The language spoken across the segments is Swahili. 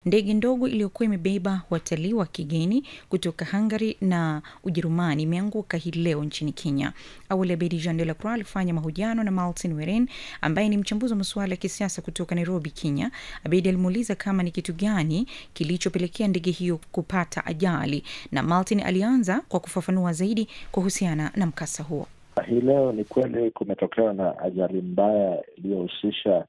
Ndege ndogo iliyokuwa imebeba watalii wa kigeni kutoka Hungary na Ujerumani imeanguka hii leo nchini Kenya. Awali Abedi Jean de la Croix alifanya mahojiano na Martin Weren ambaye ni mchambuzi wa masuala ya kisiasa kutoka Nairobi, Kenya. Abedi alimuuliza kama ni kitu gani kilichopelekea ndege hiyo kupata ajali, na Martin alianza kwa kufafanua zaidi kuhusiana na mkasa huo. Hii leo ni kweli kumetokea na ajali mbaya iliyohusisha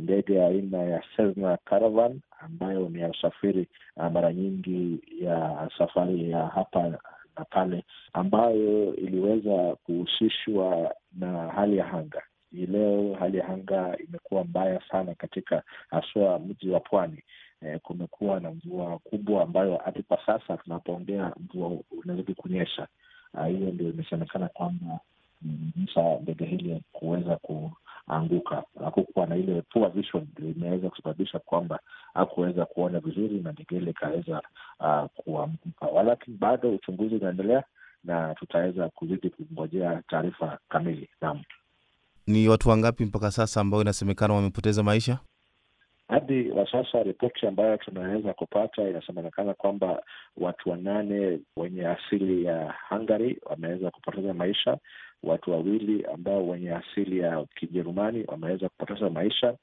ndege aina ya Cessna Caravan ambayo ni ya usafiri mara nyingi ya safari ya hapa na pale, ambayo iliweza kuhusishwa na hali ya anga. Hii leo hali ya anga imekuwa mbaya sana katika haswa mji wa Pwani. Kumekuwa na mvua kubwa ambayo hadi kwa sasa tunapoongea mvua unazidi kunyesha. Hiyo ndio imesemekana kwamba ndege hili kuweza kuanguka. Hakukuwa na ile poor vision, imeweza kusababisha kwamba hakuweza kuona vizuri na ndege ile ikaweza kuanguka. Walakini bado uchunguzi unaendelea na tutaweza kuzidi kungojea taarifa kamili. Naam. Ni watu wangapi mpaka sasa ambao inasemekana wamepoteza maisha? Hadi wa sasa ripoti ambayo tunaweza kupata inasemekana kwamba watu 8 wenye asili ya Hungary wameweza kupoteza maisha. Watu 2 ambao wenye asili ya Kijerumani wameweza kupoteza maisha,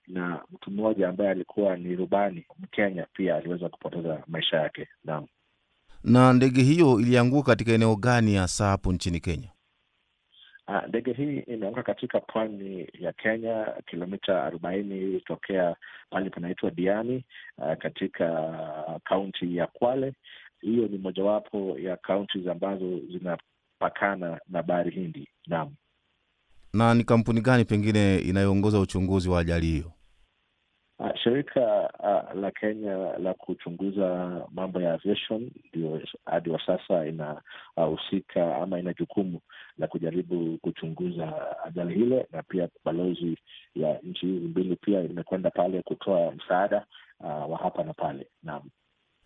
na mtu mmoja ambaye alikuwa ni rubani Mkenya pia aliweza kupoteza maisha yake. Naam. Na ndege hiyo ilianguka katika eneo gani hasa hapo nchini Kenya? Ndege hii imeanguka katika pwani ya Kenya, kilomita 40 tokea pale panaitwa Diani, katika kaunti ya Kwale. Hiyo ni mojawapo ya kaunti ambazo zinapakana na Bahari Hindi. Naam. Na ni kampuni gani pengine inayoongoza uchunguzi wa ajali hiyo? Shirika la Kenya la kuchunguza mambo ya aviation ndio hadi wa sasa inahusika ama ina jukumu la kujaribu kuchunguza ajali hile, na pia balozi ya nchi hizi mbili pia imekwenda pale kutoa msaada wa hapa na pale. Naam.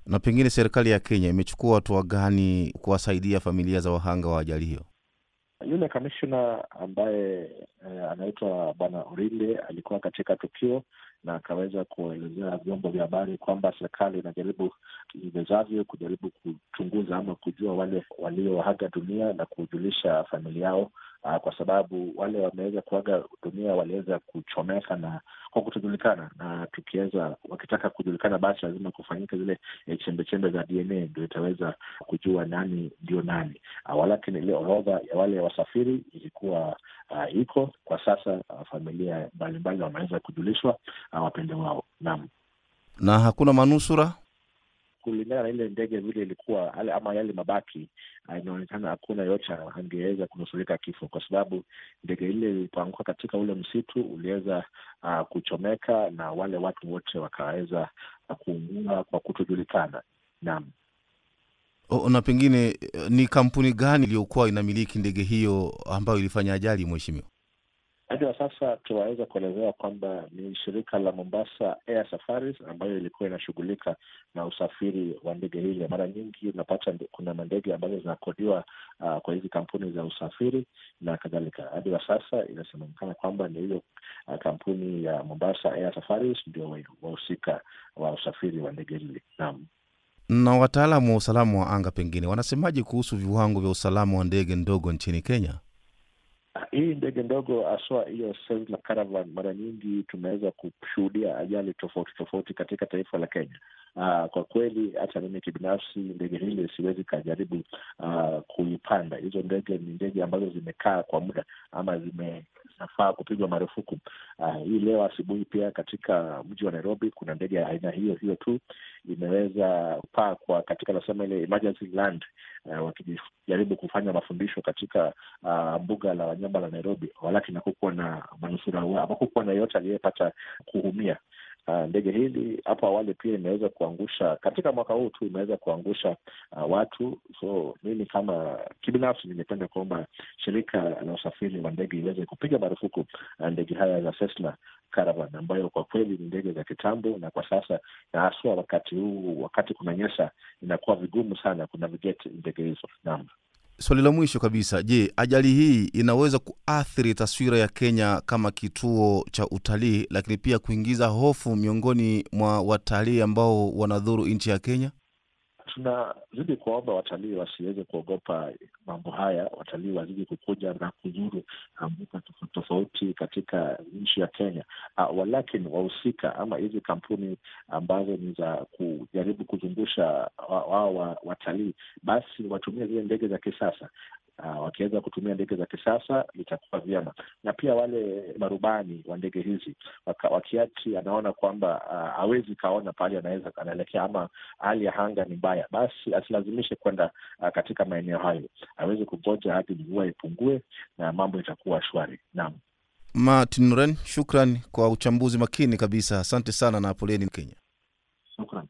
Na pengine serikali ya Kenya imechukua hatua gani kuwasaidia familia za wahanga wa ajali hiyo? Yule kamishna ambaye anaitwa Bwana Orinde alikuwa katika tukio na akaweza kuelezea vyombo vya habari kwamba serikali inajaribu iwezavyo kujaribu kuchunguza ama kujua wale walioaga dunia na kujulisha familia yao, kwa sababu wale wameweza kuaga dunia waliweza kuchomeka na kwa kutojulikana, na wakitaka kujulikana basi lazima kufanyika zile chembe za DNA ndio itaweza kujua nani ndio nani. Walakini ile orodha ya wale wasafiri ilikuwa iko kwa sasa. Familia mbalimbali wameweza kujulishwa wapende wao. Naam. Na hakuna manusura? Kulingana na ile ndege vile ilikuwa ama yale mabaki, inaonekana hakuna yote angeweza kunusurika kifo, kwa sababu ndege ile ilipoanguka katika ule msitu uliweza kuchomeka na wale watu wote wakaweza kuungua kwa kutojulikana. Naam. Na pengine ni kampuni gani iliyokuwa inamiliki ndege hiyo ambayo ilifanya ajali, mheshimiwa? Hadi wa sasa tunaweza kuelezea kwamba ni shirika la Mombasa Air Safaris ambayo ilikuwa inashughulika na usafiri wa ndege hili. Mara nyingi unapata kuna mandege ambazo zinakodiwa kwa hizi kampuni za usafiri na kadhalika. Hadi wa sasa inasemekana kwamba ni hiyo kampuni ya Mombasa Air Safaris ndio wahusika wa usafiri wa ndege hili. Naam. Na wataalamu wa usalama wa anga pengine wanasemaje kuhusu viwango vya usalama wa ndege ndogo nchini Kenya? Hii ndege ndogo aswa hiyo Cessna Caravan, mara nyingi tumeweza kushuhudia ajali tofauti katika taifa la Kenya. Kwa kweli hata mimi kibinafsi ndege hili siwezi kujaribu kuipanda. Hizo ndege ni ndege ambazo zimekaa kwa muda ama zinafaa kupigwa marufuku. Hii leo asubuhi pia katika mji wa Nairobi kuna ndege ya aina hiyo tu imeweza kupaa kwa katika nasema ile emergency land, wakijaribu kufanya mafundisho katika mbuga la wanyama la Nairobi, walakini hakukuwa na manusura, hakukuwa na yote aliyepata kuumia. Ndege hili hapo awali pia imeweza kuangusha katika mwaka huu tu, imeweza kuangusha watu. So mimi kama kibinafsi ningependa kuomba shirika la usafiri wa ndege iweze kupiga marufuku ndege haya za Cessna Caravan ambayo kwa kweli ni ndege za kitambo, na kwa sasa na haswa wakati huu wakati kunanyesha inakuwa vigumu sana kuna vigeti ndege hizo. Naam. Swali la mwisho kabisa, je, ajali hii inaweza kuathiri taswira ya Kenya kama kituo cha utalii, lakini pia kuingiza hofu miongoni mwa watalii ambao wanadhuru nchi ya Kenya? Tunazidi kuomba watalii wasiweze kuogopa mambo haya. Watalii wazidi kukuja na kuzuru mbuga tofauti katika nchi ya Kenya. Walakini wahusika ama hizi kampuni ambazo ni za kujaribu kuzungusha wao watalii, basi watumie zile ndege za kisasa. Wakiweza kutumia ndege za kisasa itakuwa vyema. Na pia wale marubani wa ndege hizi wakiati anaona kwamba hawezi kaona pale anaelekea ama hali ya anga ni mbaya, basi asilazimishe kwenda katika maeneo hayo. Aweze kungoja hadi mvua ipungue na mambo itakuwa shwari. Naam. Martin Nguren, shukran kwa uchambuzi makini kabisa. Asante sana na poleni Kenya. Shukran.